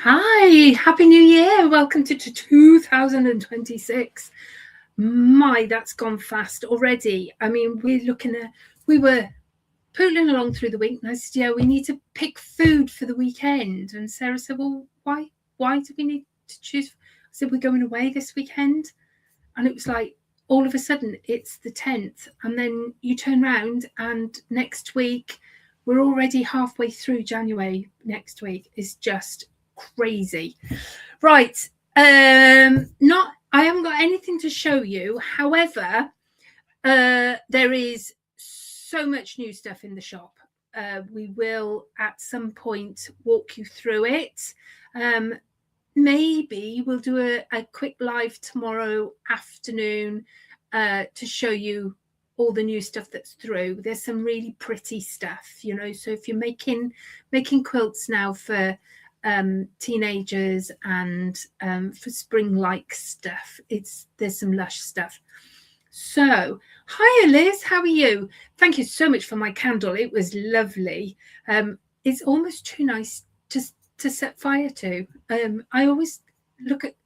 Hi, Happy New Year. Welcome to 2026. My, that's gone fast already. I mean, we were pootling along through the week and I said, yeah, we need to pick food for the weekend. And Sarah said, well, why do we need to choose? I said, we're going away this weekend. And it was like, all of a sudden it's the 10th. And then you turn around and next week, we're already halfway through January next week. It's just crazy. Right. I haven't got anything to show you. However, there is so much new stuff in the shop. We will at some point walk you through it. Maybe we'll do a quick live tomorrow afternoon to show you all the new stuff that's through. There's some really pretty stuff, so if you're making quilts now for teenagers and for spring-like stuff, there's some lush stuff. So hiya Liz, how are you? Thank you so much for my candle. It was lovely. It's almost too nice to set fire to. I always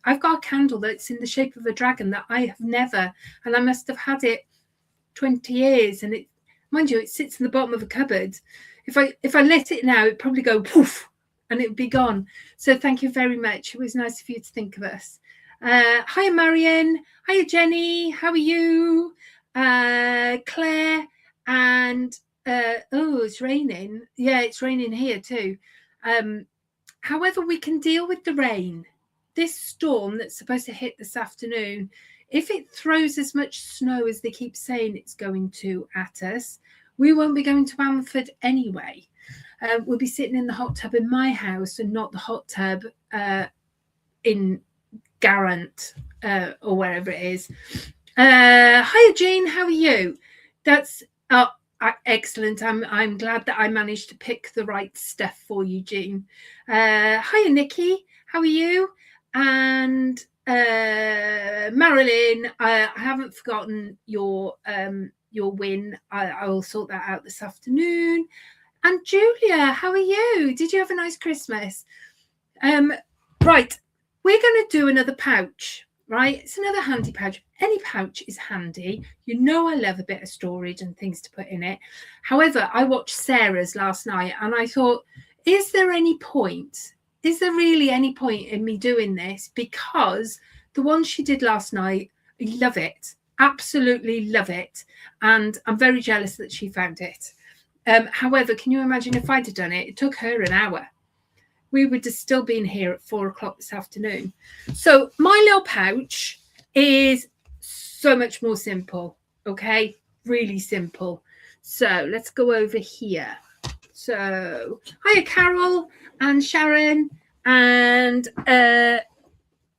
I've got a candle that's in the shape of a dragon that I have never, and I must have had it 20 years, and mind you, it sits in the bottom of a cupboard. If I lit it now, it'd probably go poof and it would be gone. So thank you very much. It was nice of you to think of us. Hiya Marion, hiya Jenny, how are you? Claire, and oh, it's raining. Yeah, it's raining here too. However, we can deal with the rain. This storm that's supposed to hit this afternoon, if it throws as much snow as they keep saying it's going to at us, we won't be going to Amford anyway. We'll be sitting in the hot tub in my house and not the hot tub in Garant or wherever it is. Hiya Jean, how are you? That's excellent. I'm glad that I managed to pick the right stuff for you, Jean. Hiya Nikki, how are you? And Marilyn, I haven't forgotten your win. I will sort that out this afternoon. And Julia, how are you? Did you have a nice Christmas? Right, we're going to do another pouch, right? It's another handy pouch. Any pouch is handy. You know I love a bit of storage and things to put in it. However, I watched Sarah's last night and I thought, is there any point? Is there really any point in me doing this? Because the one she did last night, I love it. Absolutely love it. And I'm very jealous that she found it. However, can you imagine if I'd have done it? It took her an hour. We would have still been here at 4 o'clock this afternoon. So my little pouch is so much more simple. Okay, really simple. So let's go over here. So hiya Carol and Sharon, and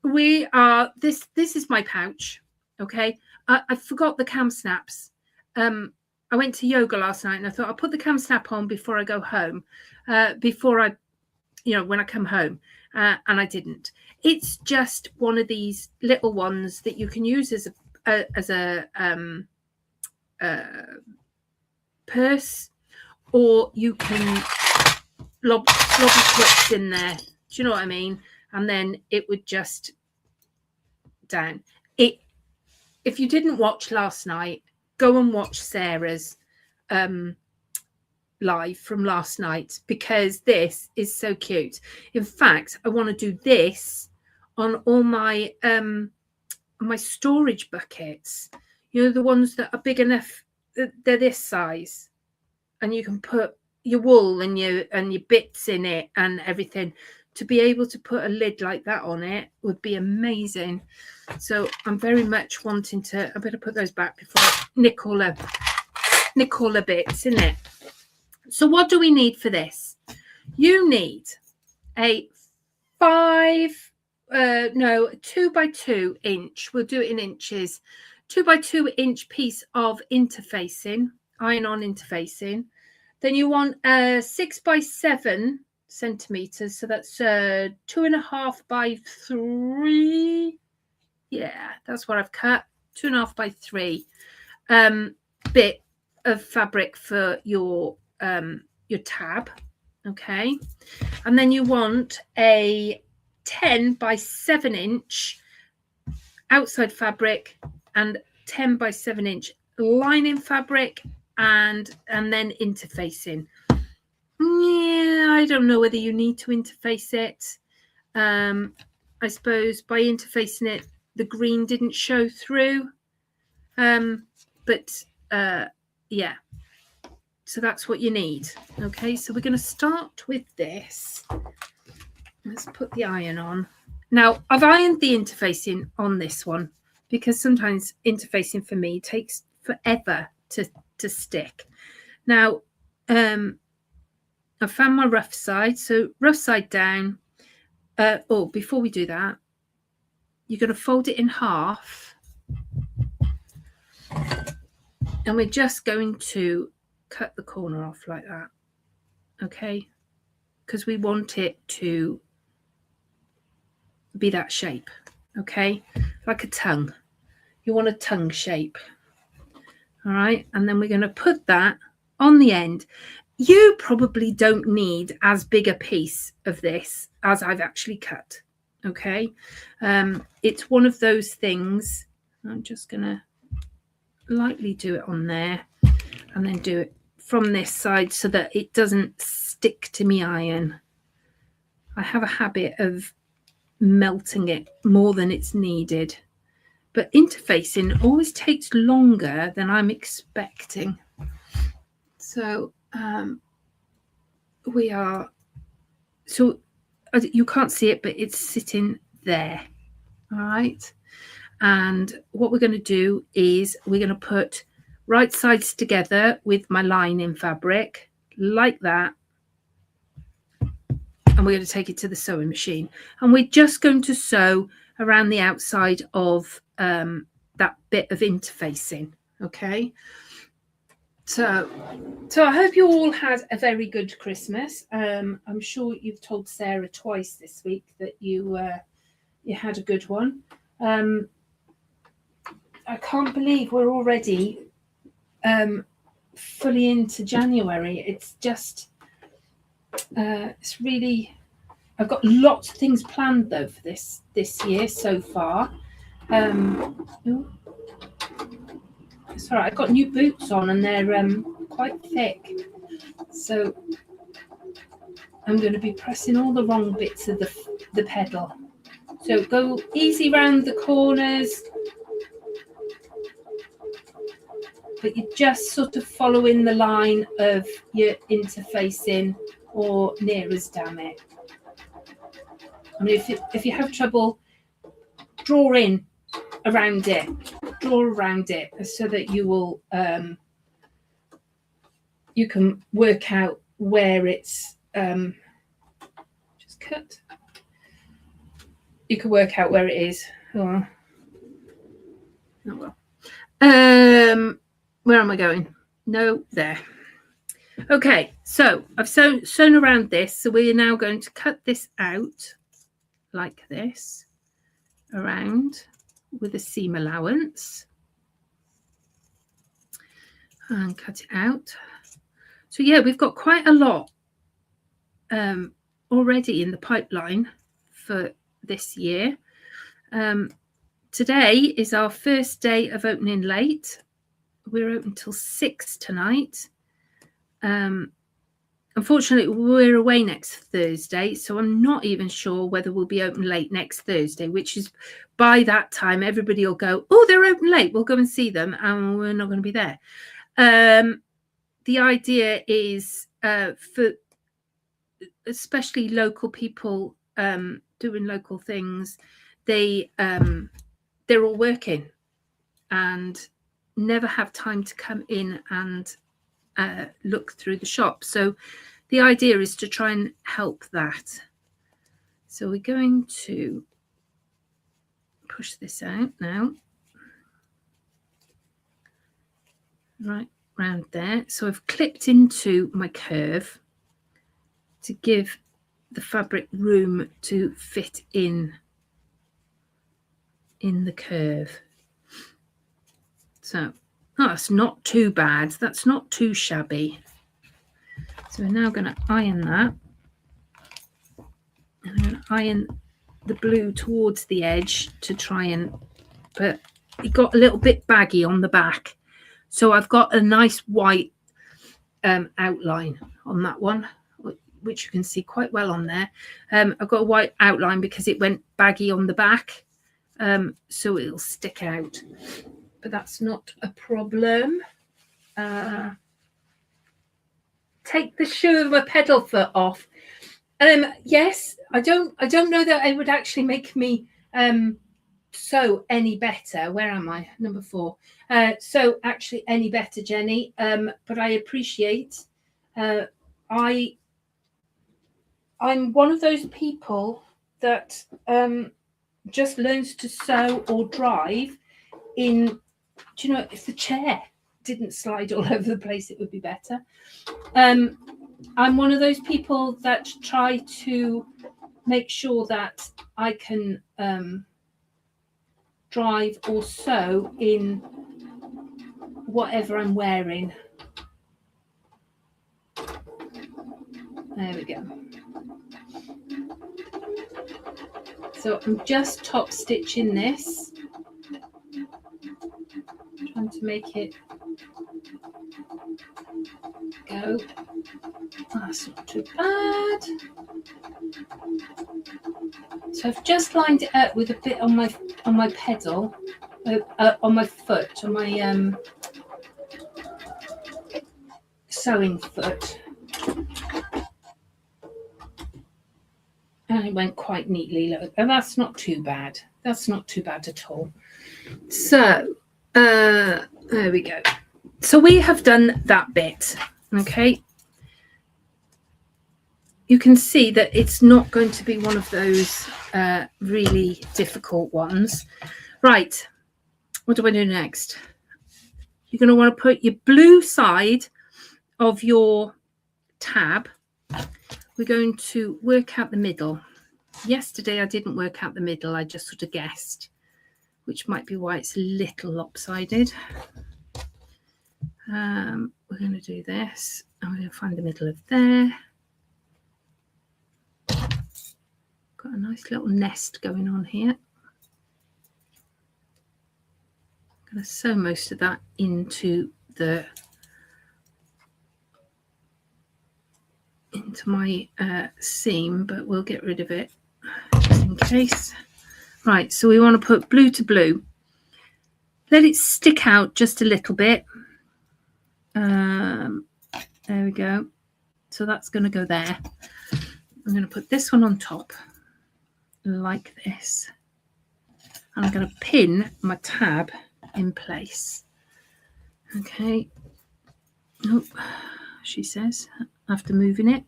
we are this is my pouch. Okay, I forgot the cam snaps. I went to yoga last night and I thought I'll put the cam snap on before I go home, when I come home, and I didn't. It's just one of these little ones that you can use as a purse, or you can lob clips in there. Do you know what I mean? And then it would just down. If you didn't watch last night, go and watch Sarah's live from last night, because this is so cute. In fact, I want to do this on all my my storage buckets. The ones that are big enough, they're this size, and you can put your wool and your bits in it and everything. To be able to put a lid like that on it would be amazing. So I'm very much wanting to. I better put those back before I nick all the bits in it. So what do we need for this? You need a 2 by 2 inch. We'll do it in inches. 2 by 2 inch piece of interfacing, iron-on interfacing. Then you want a 6 by 7 centimeters. So that's 2.5 by 3. Yeah, that's what I've cut. 2.5 by 3 bit of fabric for your tab. Okay, and then you want a 10 by 7 inch outside fabric and 10 by 7 inch lining fabric and then interfacing. Yeah, I don't know whether you need to interface it. I suppose by interfacing it, the green didn't show through. But yeah, so that's what you need. Okay, so we're going to start with this. Let's put the iron on. Now, I've ironed the interfacing on this one because sometimes interfacing for me takes forever to stick. Now, I found my rough side. So rough side down. Oh, before we do that, you're going to fold it in half. And we're just going to cut the corner off like that. Okay? Because we want it to be that shape. Okay? Like a tongue. You want a tongue shape. All right? And then we're going to put that on the end. You probably don't need as big a piece of this as I've actually cut. Okay? It's one of those things. I'm just going to lightly do it on there and then do it from this side so that it doesn't stick to me iron. I have a habit of melting it more than it's needed, but interfacing always takes longer than I'm expecting. So we are, so you can't see it, but it's sitting there. All right. And what we're going to do is we're going to put right sides together with my lining fabric like that. And we're going to take it to the sewing machine. And we're just going to sew around the outside of that bit of interfacing. Okay. So I hope you all had a very good Christmas. I'm sure you've told Sarah twice this week that you had a good one. I can't believe we're already fully into January. It's just, it's really, I've got lots of things planned though for this year so far. It's all right. I've got new boots on and they're quite thick. So I'm going to be pressing all the wrong bits of the pedal. So go easy round the corners. But you're just sort of following the line of your interfacing or near as damn it. I mean, if you have trouble, draw in around it. Draw around it so that you will you can work out where it's just cut. You can work out where it is. Oh well. Where am I going? No, there. Okay, so I've sewn around this. So we're now going to cut this out like this around with a seam allowance and cut it out. So yeah, we've got quite a lot already in the pipeline for this year. Today is our first day of opening late. We're open till 6 tonight. Unfortunately, we're away next Thursday, so I'm not even sure whether we'll be open late next Thursday, which is by that time everybody will go, oh, they're open late, we'll go and see them, and we're not going to be there. The idea is for especially local people doing local things, they're all working and never have time to come in and look through the shop. So the idea is to try and help that. So we're going to push this out now. Right round there. So I've clipped into my curve to give the fabric room to fit in the curve. So that's not too bad. That's not too shabby. So we're now going to iron that. And I'm going to iron the blue towards the edge to try and, but it got a little bit baggy on the back. So I've got a nice white outline on that one, which you can see quite well on there. I've got a white outline because it went baggy on the back, so it'll stick out, but that's not a problem. Take the shoe of my pedal foot off. Yes, I don't know that it would actually make me sew any better. Where am I? Number 4. So actually any better, Jenny. But I appreciate. I'm one of those people that just learns to sew or drive in. Do you know, if the chair didn't slide all over the place, it would be better. I'm one of those people that try to make sure that I can drive or sew in whatever I'm wearing. There we go. So I'm just top stitching this, trying to make it go. That's not too bad. So I've just lined it up with a bit on my pedal, on my foot, on my sewing foot, and it went quite neatly. Look, and that's not too bad. That's not too bad at all. So there we go. So we have done that bit. Okay. You can see that it's not going to be one of those really difficult ones. Right, what do I do next? You're going to want to put your blue side of your tab. We're going to work out the middle. Yesterday I didn't work out the middle, I just sort of guessed, which might be why it's a little lopsided. We're going to do this. I'm going to find the middle of there. Got a nice little nest going on here. I'm going to sew most of that into my seam, but we'll get rid of it just in case. Right, so we want to put blue to blue. Let it stick out just a little bit. There we go. So that's going to go there. I'm going to put this one on top like this, and I'm going to pin my tab in place. Okay. Oh, she says after moving it.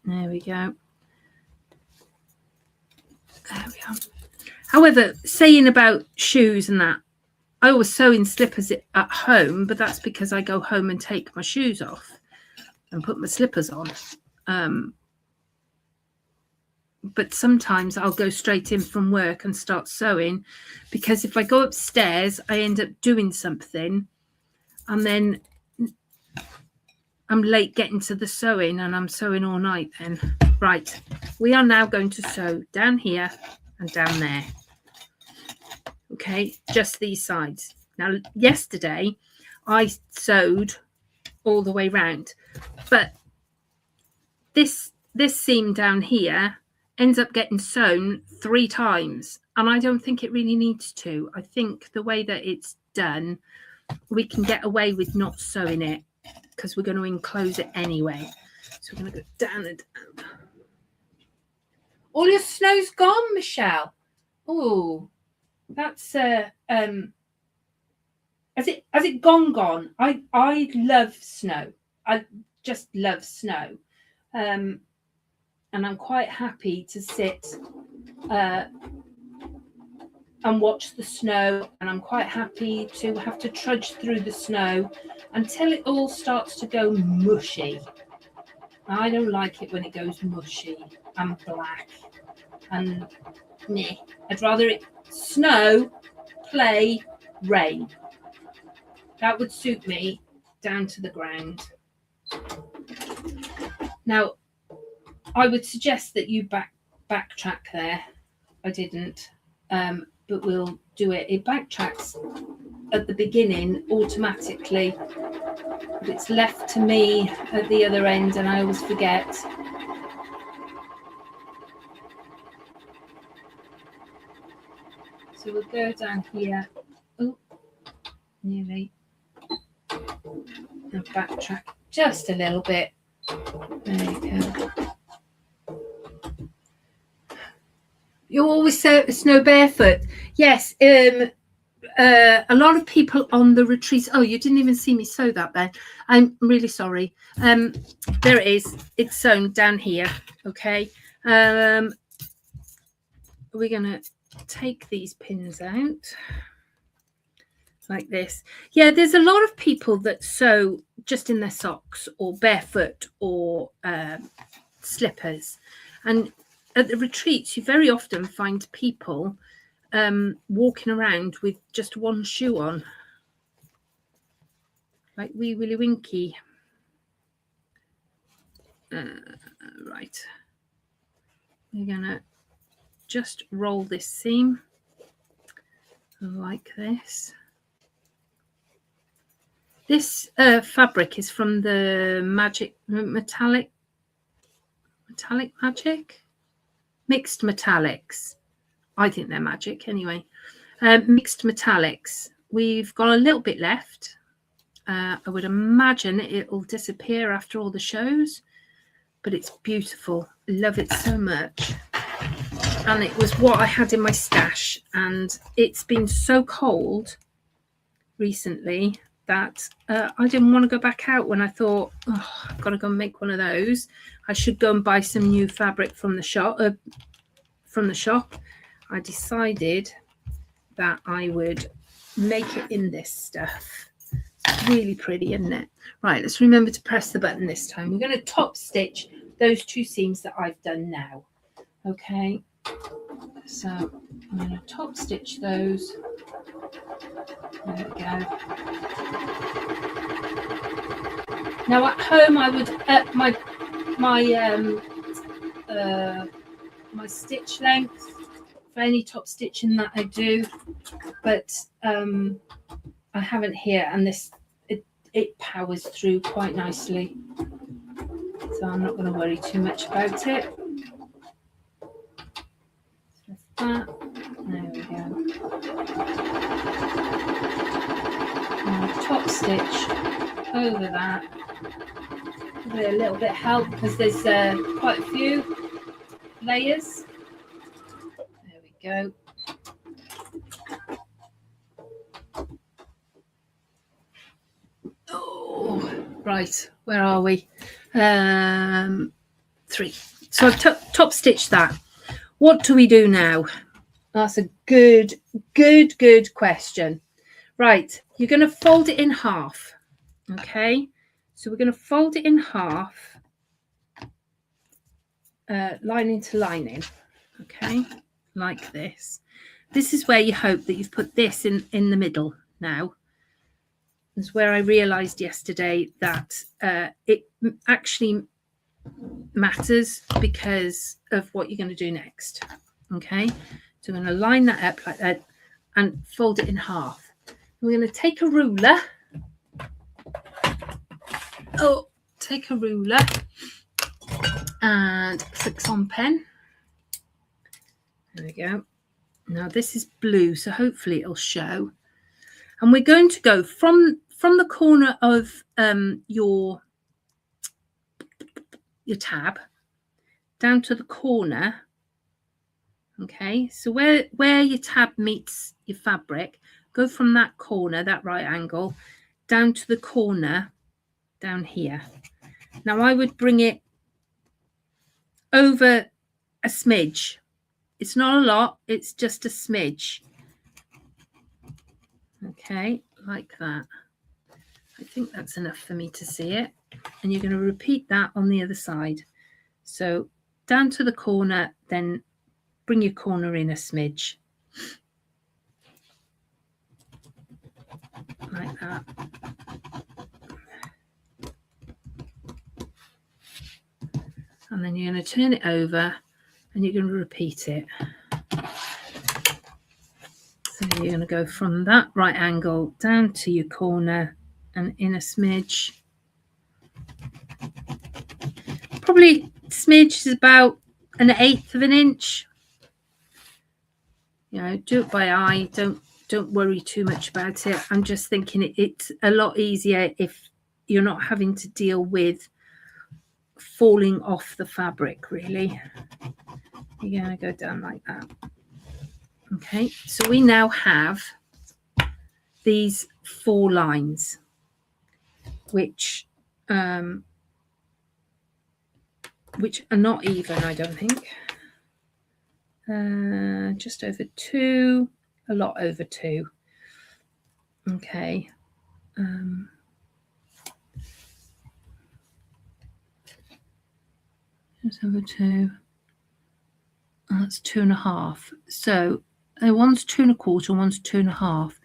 There we go. There we are. However, saying about shoes and that, I always sew in slippers at home, but that's because I go home and take my shoes off and put my slippers on. But sometimes I'll go straight in from work and start sewing, because if I go upstairs, I end up doing something and then I'm late getting to the sewing and I'm sewing all night then. Right, we are now going to sew down here and down there. Okay, just these sides. Now, yesterday I sewed all the way round, but this seam down here ends up getting sewn 3 times, and I don't think it really needs to. I think the way that it's done, we can get away with not sewing it because we're going to enclose it anyway. So we're going to go down and down. All your snow's gone, Michelle. Oh, that's has it gone? I love snow. I just love snow. And I'm quite happy to sit and watch the snow, and I'm quite happy to have to trudge through the snow until it all starts to go mushy. I don't like it when it goes mushy and black and meh. I'd rather it snow, play, rain. That would suit me down to the ground. Now, I would suggest that you backtrack there I didn't, but we'll do it. It backtracks at the beginning automatically, but it's left to me at the other end, and I always forget. So we'll go down here. Oh, nearly. And backtrack just a little bit. There you go. You always say snow barefoot. Yes. A lot of people on the retreats. Oh, you didn't even see me sew that then. I'm really sorry. There it is. It's sewn down here. Okay. We're gonna take these pins out like this. Yeah, there's a lot of people that sew just in their socks or barefoot or slippers, and at the retreats you very often find people walking around with just one shoe on, like Wee Willie Winky. Right, we're gonna just roll this seam like this. This fabric is from the Metallic Magic, Mixed Metallics. I think they're magic anyway. Mixed Metallics. We've got a little bit left. I would imagine it'll disappear after all the shows, but it's beautiful. Love it so much. And it was what I had in my stash, and it's been so cold recently that I didn't want to go back out when I thought, oh, I've got to go and make one of those. I should go and buy some new fabric from the shop. I decided that I would make it in this stuff. It's really pretty, isn't it? Right, let's remember to press the button this time. We're going to top stitch those two seams that I've done now. Okay, so I'm going to top stitch those. There we go. Now at home I would up my stitch length for any top stitching that I do, but I haven't here, and it powers through quite nicely, so I'm not going to worry too much about it. Just that. There we go. And top stitch over that. Give it a little bit of help because there's quite a few layers. There we go. Oh, right. Where are we? 3. So I've top stitched that. What do we do now? That's a good question. Right, you're going to fold it in half. Okay, so we're going to fold it in half, lining to lining. Okay, like this. This is where you hope that you've put this in the middle now. This is where I realized yesterday that it actually matters because of what you're going to do next. Okay, so I'm going to line that up like that and fold it in half. We're going to take a ruler. Take a ruler and fix on pen. There we go. Now this is blue, so hopefully it'll show. And we're going to go from the corner of your tab down to the corner. Okay, so where your tab meets your fabric, go from that corner, that right angle, down to the corner down here. Now I would bring it over a smidge. It's not a lot, it's just a smidge. Okay, like that. I think that's enough for me to see it. And you're going to repeat that on the other side. So down to the corner, then bring your corner in a smidge. Like that. And then you're going to turn it over and you're going to repeat it. And you're going to go from that right angle down to your corner and in a smidge. Probably smidge is about 1/8 of an inch. You know, do it by eye. Don't worry too much about it. I'm just thinking it's a lot easier if you're not having to deal with falling off the fabric, really. You're going to go down like that. Okay, so we now have these 4 lines, which are not even, I don't think. Just over 2, a lot over 2. Okay. Just over 2. That's 2.5. So one's 2 1/4, one's 2.5.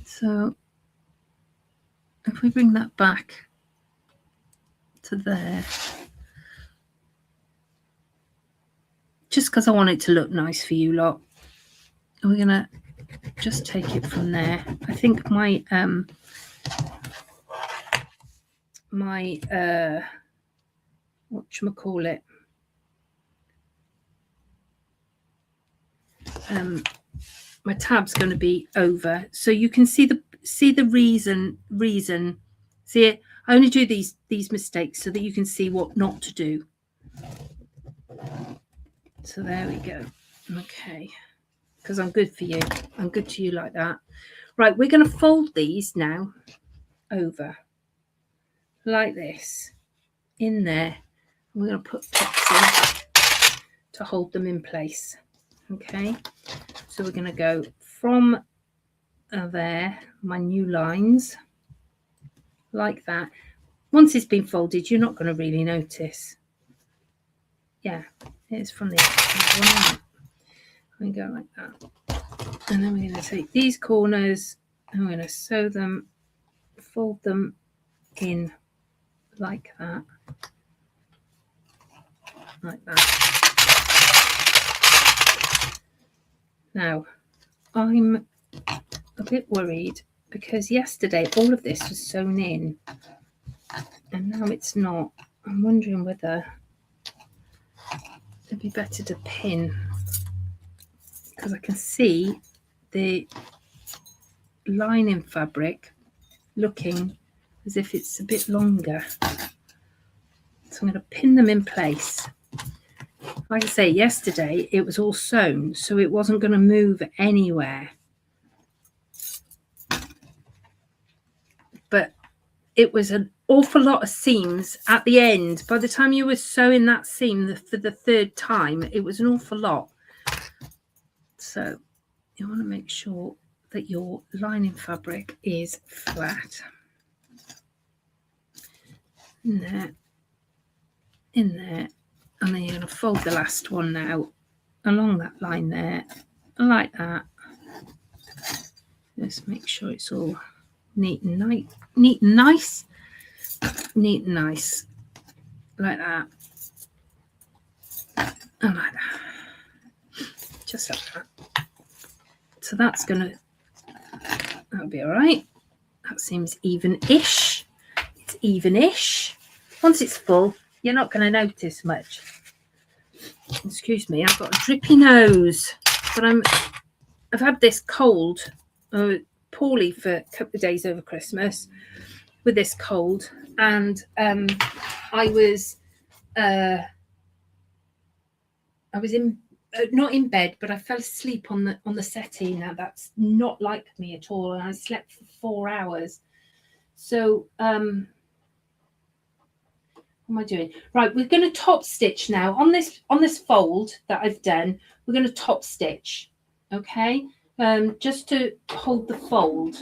So if we bring that back to there, just because I want it to look nice for you lot, we're gonna just take it from there. I think my whatchamacallit, my tab's going to be over, so you can see the reason. See it? I only do these mistakes so that you can see what not to do. So there we go. Okay, because I'm good for you. I'm good to you like that. Right, we're going to fold these now over like this in there. We're going to put pops in to hold them in place. Okay, so we're going to go from there, my new lines, like that. Once it's been folded, you're not going to really notice. Yeah, it's from the we go like that, and then we're going to take these corners and we're going to sew them, fold them in like that, like that. Now, I'm a bit worried because yesterday all of this was sewn in and now it's not. I'm wondering whether it'd be better to pin, because I can see the lining fabric looking as if it's a bit longer. So I'm going to pin them in place. Like I say, yesterday it was all sewn, so it wasn't going to move anywhere. But it was an awful lot of seams at the end. By the time you were sewing that seam for the 3rd time, it was an awful lot. So you want to make sure that your lining fabric is flat. In there, in there, and then you're going to fold the last one now along that line there, like that. Just make sure it's all neat and nice, neat and nice, like that, and like that, just like that. So that'll be all right. That seems even-ish. It's even-ish. Once it's full, you're not going to notice much. Excuse me, I've got a drippy nose, but I've had this cold, poorly for a couple of days over Christmas with this cold, and I was in not in bed, but I fell asleep on the settee. Now that's not like me at all, and I slept for 4 hours. So what am I doing? Right, we're going to top stitch now on this fold that I've done. We're going to top stitch, okay? Just to hold the fold.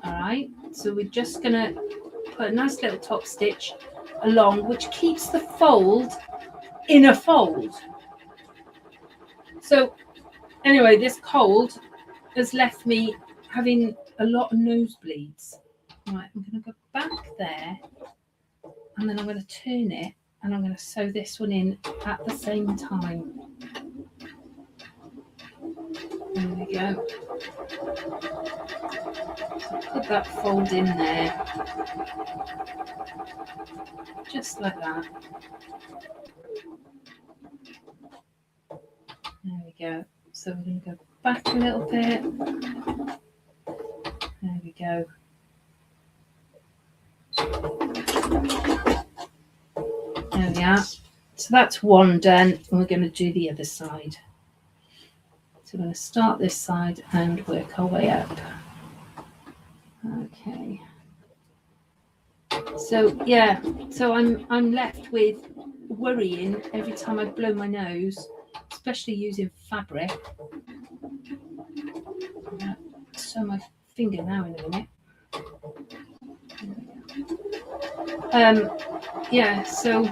All right, so we're just going to put a nice little top stitch along, which keeps the fold in a fold. So anyway, this cold has left me having a lot of nosebleeds. Right, I'm going to go back there, and then I'm going to turn it, and I'm going to sew this one in at the same time. There we go. Put that fold in there, just like that. There we go. So we're going to go back a little bit. There we go. There we are. So that's one done, and we're going to do the other side. So we're going to start this side and work our way up. Okay. So yeah, so I'm left with worrying every time I blow my nose, especially using fabric. I'm going to sew my finger now in a minute. Yeah, so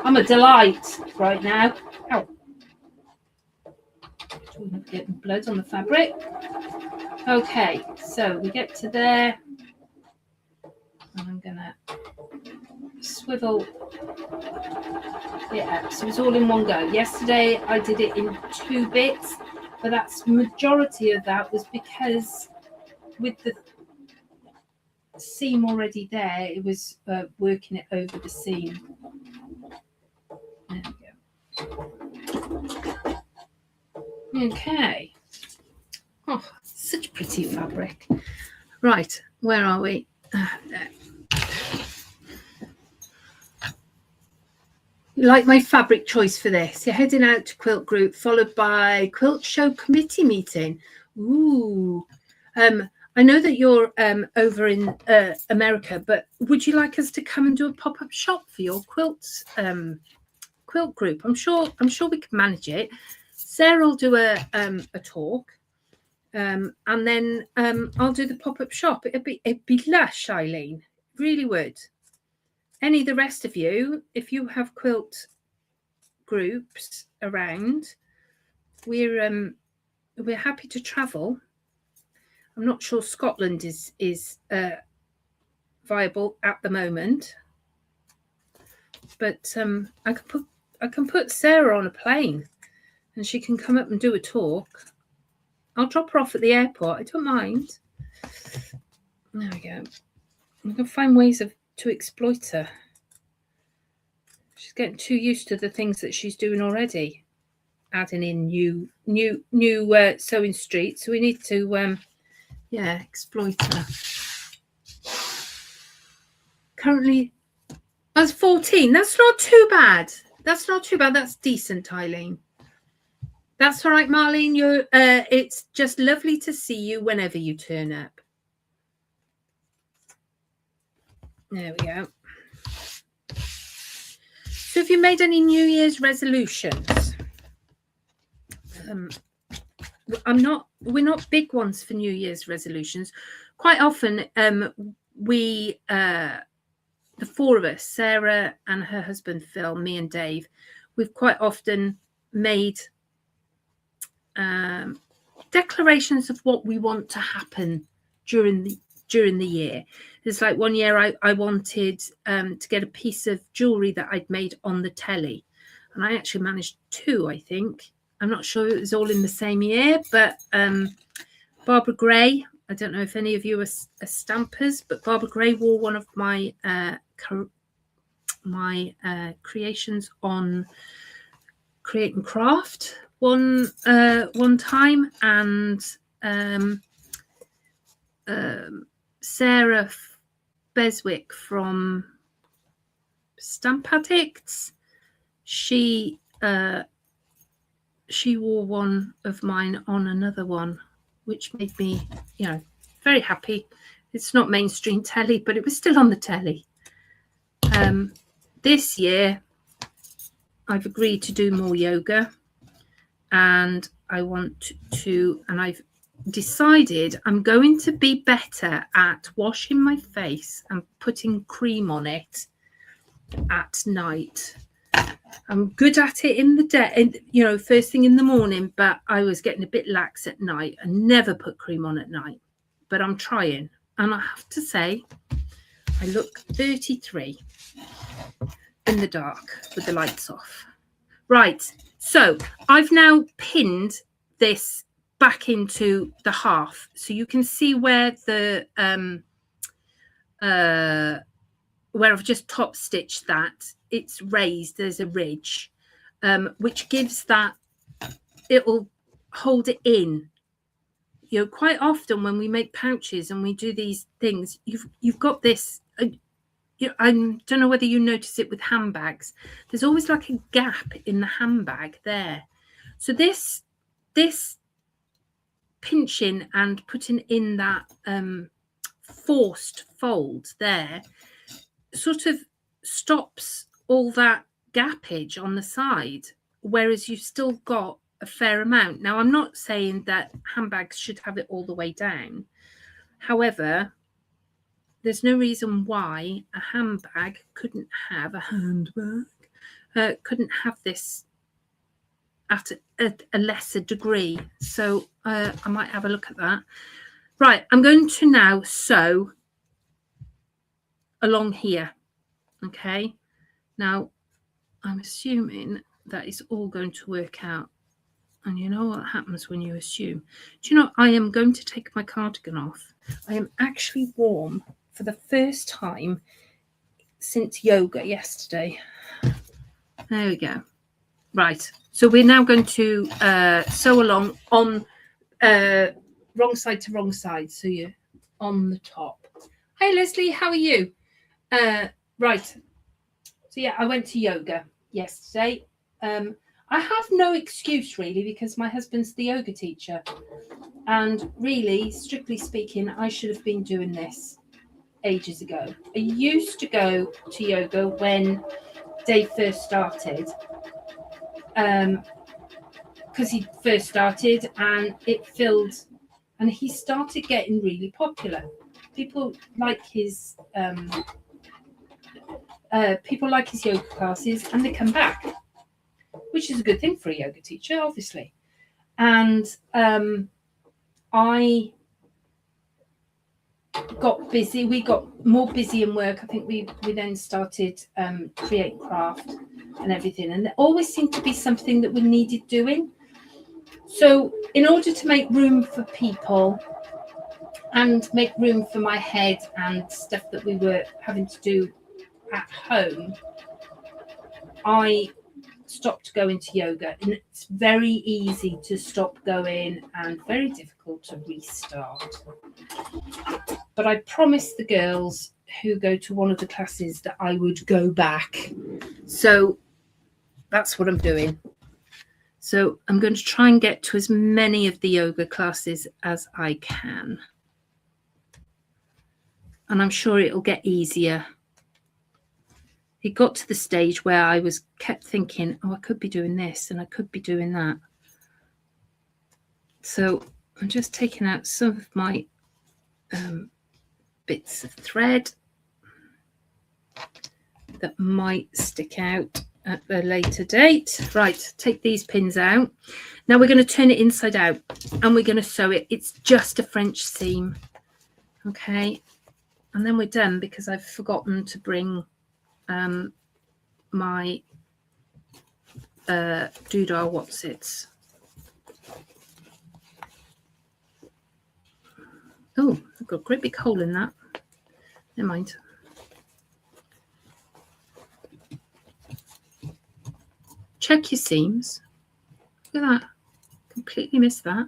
I'm a delight right now. Ow. Getting blood on the fabric. Okay, so we get to there, and I'm gonna swivel it up so it's all in one go. Yesterday I did it in 2 bits, but that's majority of that was because with the seam already there, it was working it over the seam. There we go. Okay. Oh, such pretty fabric. Right, where are we? There. You like my fabric choice for this? You're heading out to quilt group, followed by quilt show committee meeting. Ooh. I know that you're over in America, but would you like us to come and do a pop-up shop for your quilt group? I'm sure we can manage it. Sarah will do a talk, and then I'll do the pop-up shop. It'd be lush, Eileen. Really would. Any of the rest of you, if you have quilt groups around, we're happy to travel. I'm not sure Scotland is viable at the moment, but I can put Sarah on a plane, and she can come up and do a talk. I'll drop her off at the airport. I don't mind. There we go. I can find ways to exploit her. She's getting too used to the things that she's doing already. Adding in new sewing streets, so we need to exploit her. Currently, I was 14. That's not too bad. That's decent, Eileen. That's all right, Marlene. It's just lovely to see you whenever you turn up. There we go. So have you made any New Year's resolutions? We're not big ones for New Year's resolutions. Quite often, we, the 4 of us, Sarah and her husband Phil, me and Dave, we've quite often made declarations of what we want to happen during the year. It's like one year I wanted to get a piece of jewelry that I'd made on the telly, and I actually managed 2, I think. I'm not sure it was all in the same year, but Barbara Gray, I don't know if any of you are stampers, but Barbara Gray wore one of my creations on Create and Craft one time, and Sarah Beswick from Stamp Addicts, she wore one of mine on another one, which made me, very happy. It's not mainstream telly, but it was still on the telly. This year, I've agreed to do more yoga, and I've decided I'm going to be better at washing my face and putting cream on it at night. I'm good at it in the day, first thing in the morning, but I was getting a bit lax at night. I never put cream on at night, but I'm trying. And I have to say, I look 33 in the dark with the lights off. Right, so I've now pinned this back into the half, so you can see where the where I've just top stitched that, it's raised, there's a ridge, which gives that, it'll hold it in. You know, quite often when we make pouches and we do these things, you've got this, I don't know whether you notice it with handbags, there's always like a gap in the handbag there. So this pinching and putting in that forced fold there sort of stops all that gappage on the side, whereas you've still got a fair amount. Now, I'm not saying that handbags should have it all the way down. However, there's no reason why a handbag couldn't have this at a lesser degree. So I might have a look at that. Right, I'm going to now sew along here. Okay, now I'm assuming that is all going to work out. And you know what happens when you assume. Do you know, I am going to take my cardigan off. I am actually warm for the first time since yoga yesterday. There we go. Right, so we're now going to sew along on wrong side to wrong side, so you're on the top. Hey Leslie, how are you? Right, so yeah, I went to yoga yesterday. I have no excuse really, because my husband's the yoga teacher, and really, strictly speaking, I should have been doing this ages ago. I used to go to yoga when Dave first started, because he first started and it filled, and he started getting really popular. People like his yoga classes, and they come back, which is a good thing for a yoga teacher, obviously. And I got busy. We got more busy in work. I think we then started create craft and everything, and there always seemed to be something that we needed doing. So in order to make room for people and make room for my head and stuff that we were having to do at home, I stopped going to yoga. And it's very easy to stop going and very difficult to restart. But I promised the girls who go to one of the classes that I would go back. So that's what I'm doing. So I'm going to try and get to as many of the yoga classes as I can. And I'm sure it'll get easier. It got to the stage where I kept thinking, oh, I could be doing this and I could be doing that. So I'm just taking out some of my bits of thread that might stick out at a later date. Right, take these pins out. Now we're going to turn it inside out and we're going to sew it. It's just a French seam. Okay, and then we're done, because I've forgotten to bring my doodah whatsits. Oh, I've got a great big hole in that. Never mind. Check your seams. Look at that. Completely missed that.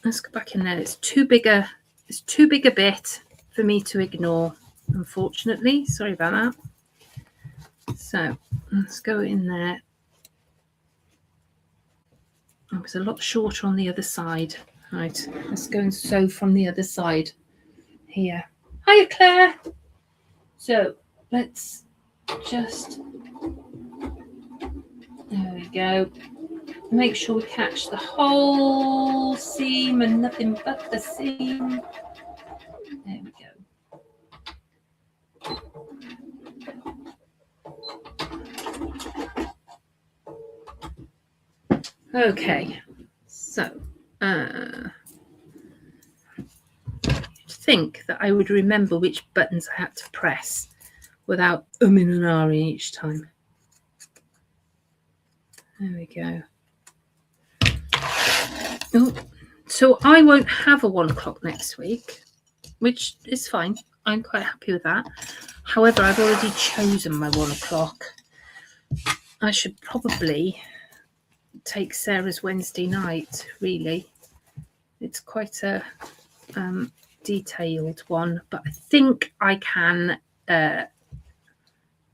Let's go back in there. It's too big a bit for me to ignore, unfortunately. Sorry about that. So let's go in there. It was a lot shorter on the other side. Right, let's go and sew from the other side here. Hiya, Claire. So let's just, there we go. Make sure we catch the whole seam and nothing but the seam. There we go. Okay, so you'd think that I would remember which buttons I had to press without umming and ahhing each time. There we go. Oh, so I won't have a 1 o'clock next week, which is fine. I'm quite happy with that. However, I've already chosen my 1 o'clock. I should probably take Sarah's Wednesday night, really. It's quite a detailed one, but I think I can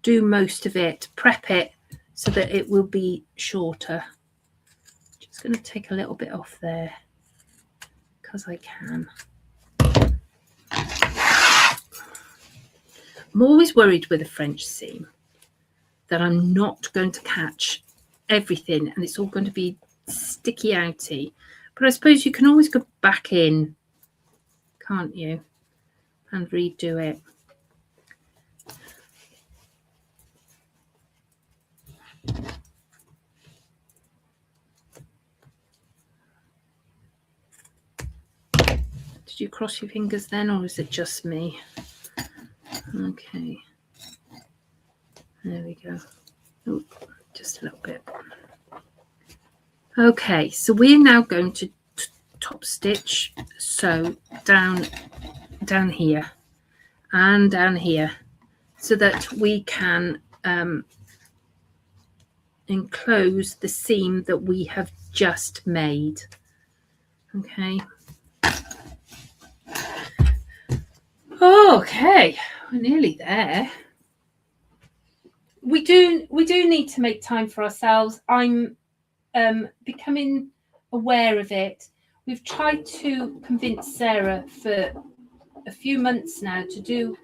do most of it, prep it so that it will be shorter. Just going to take a little bit off there because I can. I'm always worried with a French seam that I'm not going to catch everything and it's all going to be sticky outy. But I suppose you can always go back in, can't you, and redo it. Did you cross your fingers then, or is it just me? Okay. There we go. Oh, just a little bit. Okay, so we're now going to top stitch, so down here and down here, so that we can enclose the seam that we have just made. Okay. Okay, we're nearly there. We do need to make time for ourselves. I'm becoming aware of it. We've tried to convince Sarah for a few months now to do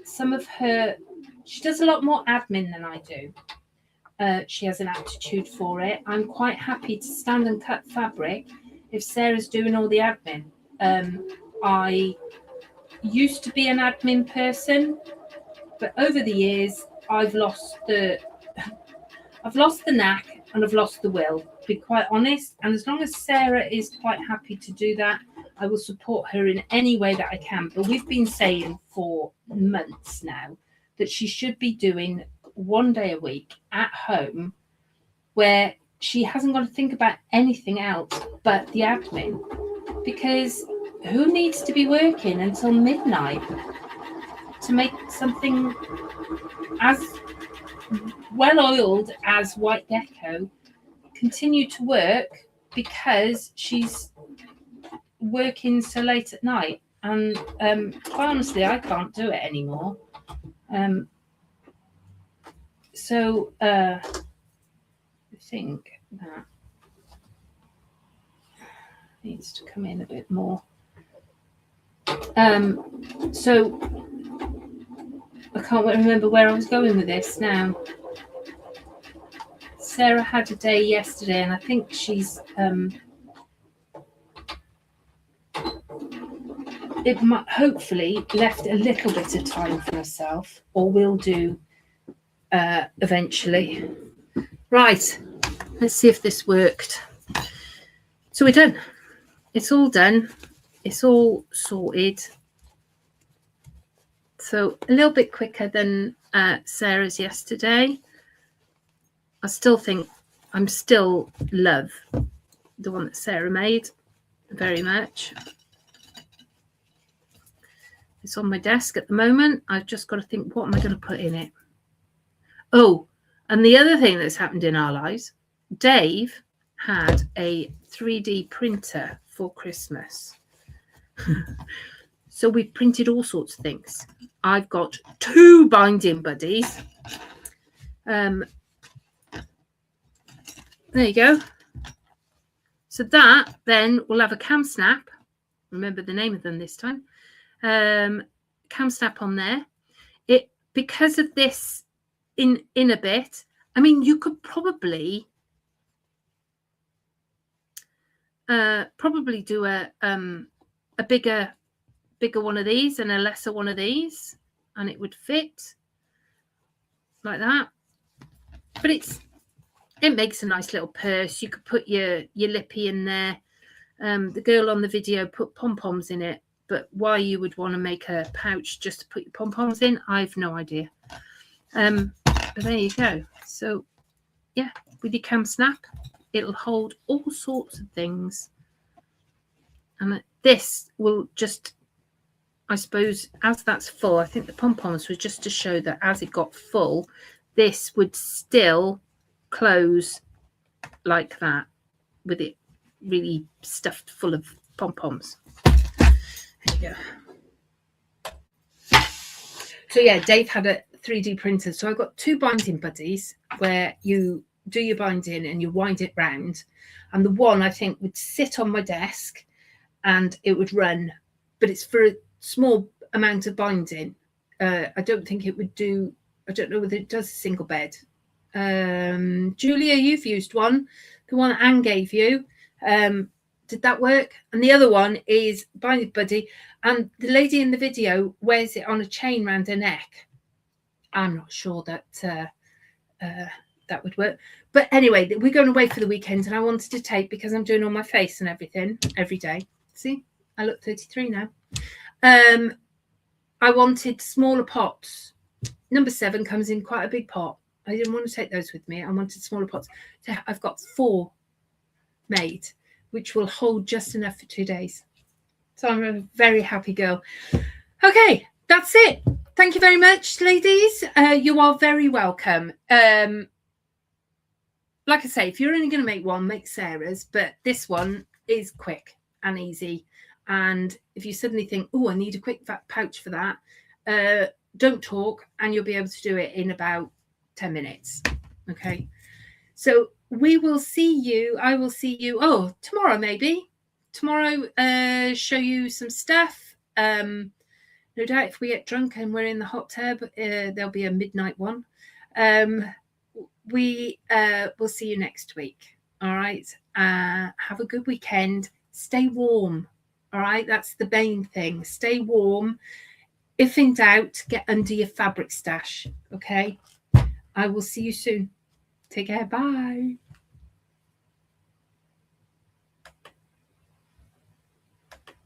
some of her. She does a lot more admin than I do. She has an aptitude for it. I'm quite happy to stand and cut fabric if Sarah's doing all the admin. I used to be an admin person, but over the years I've lost the knack and I've lost the will, to be quite honest. And as long as Sarah is quite happy to do that, I will support her in any way that I can. But we've been saying for months now that she should be doing 1 day a week at home where she hasn't got to think about anything else but the admin, because who needs to be working until midnight to make something as well-oiled as White Deco continue to work because she's working so late at night? And quite honestly, I can't do it anymore. So I think that needs to come in a bit more. So I can't remember where I was going with this now. Sarah had a day yesterday, and I think she's it might hopefully left a little bit of time for herself, or will do eventually. Right, let's see if this worked. So we're done. It's all done. It's all sorted. So a little bit quicker than Sarah's yesterday. I still think I'm still love the one that Sarah made very much. It's on my desk at the moment. I've just got to think, what am I going to put in it? Oh, and the other thing that's happened in our lives, Dave had a 3D printer for Christmas. So we printed all sorts of things. I've got 2 binding buddies. There you go. So that then will have a cam snap. Remember the name of them this time. Cam snap on there. It, because of this in a bit, I mean, you could probably do a bigger one of these and a lesser one of these, and it would fit like that. But it makes a nice little purse. You could put your lippy in there. The girl on the video put pom-poms in it, but why you would want to make a pouch just to put your pom-poms in, I've no idea. But there you go. So yeah, with your cam snap, it'll hold all sorts of things And this will just, I suppose, as that's full, I think the pom-poms was just to show that as it got full, this would still close like that, with it really stuffed full of pom-poms. There you go. So yeah, Dave had a 3D printer. So I've got 2 binding buddies where you do your binding and you wind it round. And the one I think would sit on my desk and it would run, but it's for a small amount of binding. I don't think it would do, I don't know whether it does a single bed. Julia, you've used one, the one Anne gave you. Did that work? And the other one is Binding Buddy, and the lady in the video wears it on a chain around her neck. I'm not sure that that would work, but anyway, we're going away for the weekend, and I wanted to take, because I'm doing all my face and everything every day. See, I look 33 now. I wanted smaller pots. Number 7 comes in quite a big pot. I didn't want to take those with me. I wanted smaller pots. So I've got 4 made, which will hold just enough for 2 days. So I'm a very happy girl. Okay, that's it. Thank you very much, ladies. You are very welcome. Like I say, if you're only going to make one, make Sarah's, but this one is quick and easy. And if you suddenly think, oh, I need a quick pouch for that, don't talk, and you'll be able to do it in about 10 minutes. Okay, so we will see you. I will see you tomorrow, maybe tomorrow. Show you some stuff. No doubt if we get drunk and we're in the hot tub, there'll be a midnight one. We will see you next week. All right, have a good weekend. Stay warm. All right, that's the main thing. Stay warm. If in doubt, get under your fabric stash. Okay, I will see you soon. Take care. Bye.